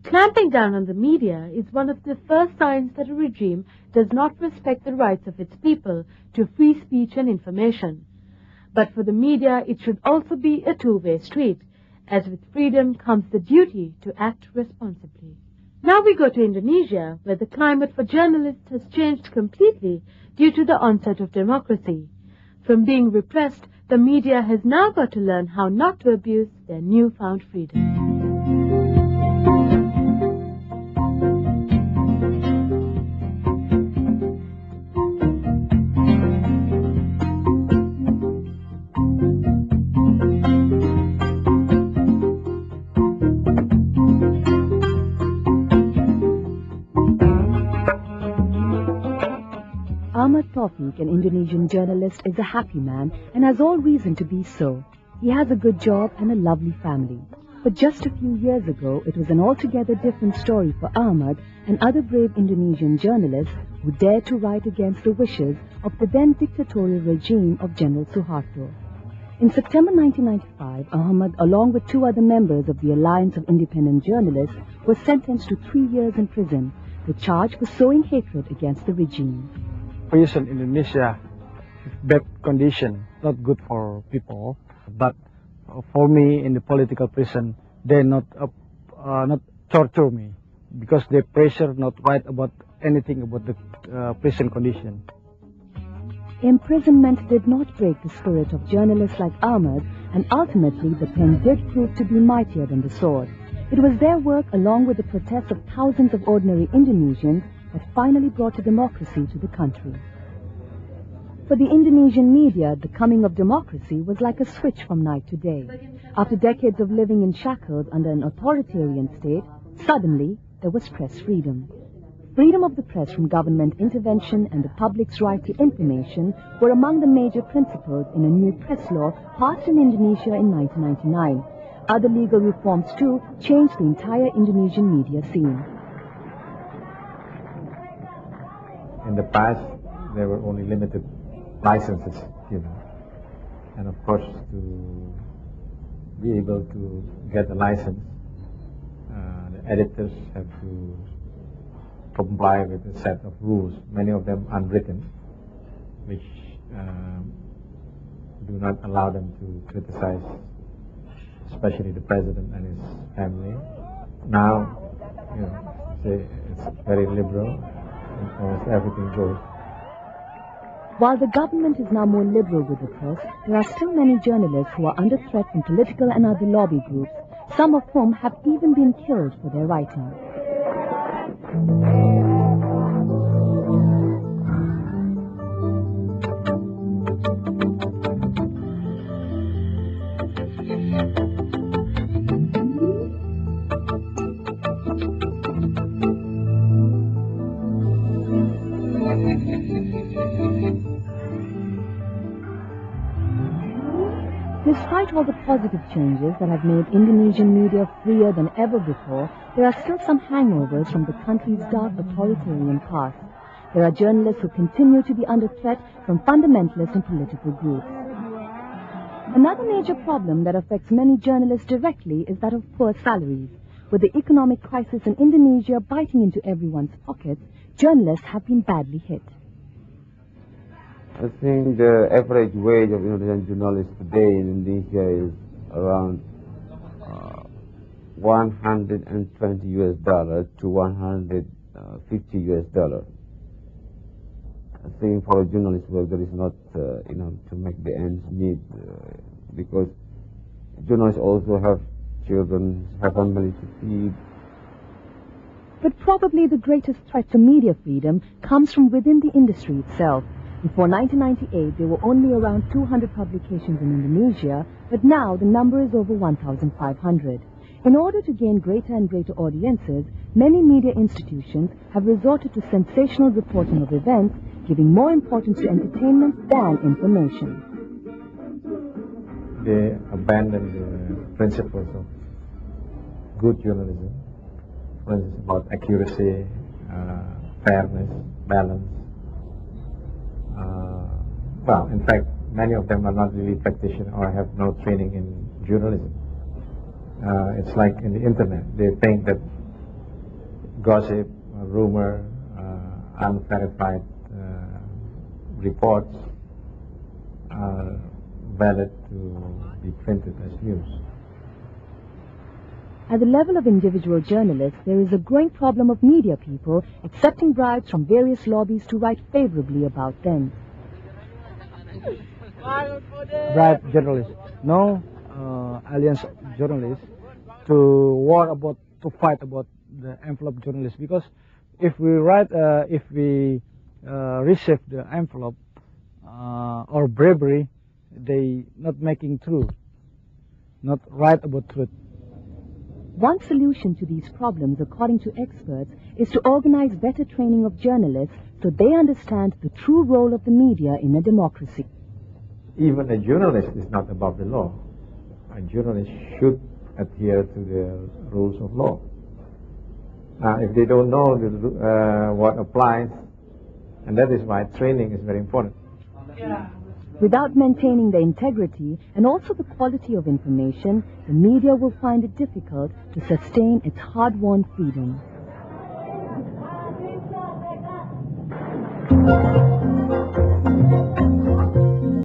Clamping down on the media is one of the first signs that a regime does not respect the rights of its people to free speech and information. But for the media, it should also be a two-way street, as with freedom comes the duty to act responsibly. Now we go to Indonesia, where the climate for journalists has changed completely due to the onset of democracy. From being repressed, the media has now got to learn how not to abuse their newfound freedom. Taufik, an Indonesian journalist, is a happy man and has all reason to be so. He has a good job and a lovely family. But just a few years ago, it was an altogether different story for Ahmad and other brave Indonesian journalists who dared to write against the wishes of the then dictatorial regime of General Suharto. In September 1995, Ahmad, along with two other members of the Alliance of Independent Journalists, was sentenced to 3 years in prison. The charge was sowing hatred against the regime. Prison in Indonesia is bad condition, not good for people. But for me, in the political prison, they not torture me because they pressure not write about anything about the prison condition. Imprisonment did not break the spirit of journalists like Ahmad, and ultimately the pen did prove to be mightier than the sword. It was their work, along with the protests of thousands of ordinary Indonesians, that finally brought a democracy to the country. For the Indonesian media, the coming of democracy was like a switch from night to day. After decades of living in shackles under an authoritarian state, suddenly there was press freedom. Freedom of the press from government intervention and the public's right to information were among the major principles in a new press law passed in Indonesia in 1999. Other legal reforms, too, changed the entire Indonesian media scene. In the past, there were only limited licenses given. And of course, to be able to get a license, the editors have to comply with a set of rules, many of them unwritten, which do not allow them to criticize, especially the president and his family. Now, it's very liberal. Almost everything goes. While the government is now more liberal with the press, there are still many journalists who are under threat from political and other lobby groups, some of whom have even been killed for their writing. Despite all the positive changes that have made Indonesian media freer than ever before, there are still some hangovers from the country's dark authoritarian past. There are journalists who continue to be under threat from fundamentalist and political groups. Another major problem that affects many journalists directly is that of poor salaries. With the economic crisis in Indonesia biting into everyone's pockets, journalists have been badly hit. I think the average wage of Indonesian journalists today in Indonesia is around $120 to $150. I think for a journalist work there is not enough to make the ends meet because journalists also have children, have family to feed. But probably the greatest threat to media freedom comes from within the industry itself. Before 1998, there were only around 200 publications in Indonesia, but now the number is over 1,500. In order to gain greater and greater audiences, many media institutions have resorted to sensational reporting of events, giving more importance to entertainment than information. They abandon the principles of good journalism, for instance, about accuracy, fairness, balance. Well, in fact, many of them are not really practitioners or have no training in journalism. It's like in the internet. They think that gossip, rumor, unverified reports are valid to be printed as news. At the level of individual journalists, there is a growing problem of media people accepting bribes from various lobbies to write favorably about them. Bribe journalists, no alliance journalists to war about, to fight about the envelope journalists, because if we write, if we receive the envelope or bribery, they not making true, not write about truth. One solution to these problems, according to experts, is to organize better training of journalists so they understand the true role of the media in a democracy. Even a journalist is not above the law. A journalist should adhere to the rules of law. If they don't know what applies, and that is why training is very important. Without maintaining the integrity and also the quality of information, the media will find it difficult to sustain its hard-won freedom.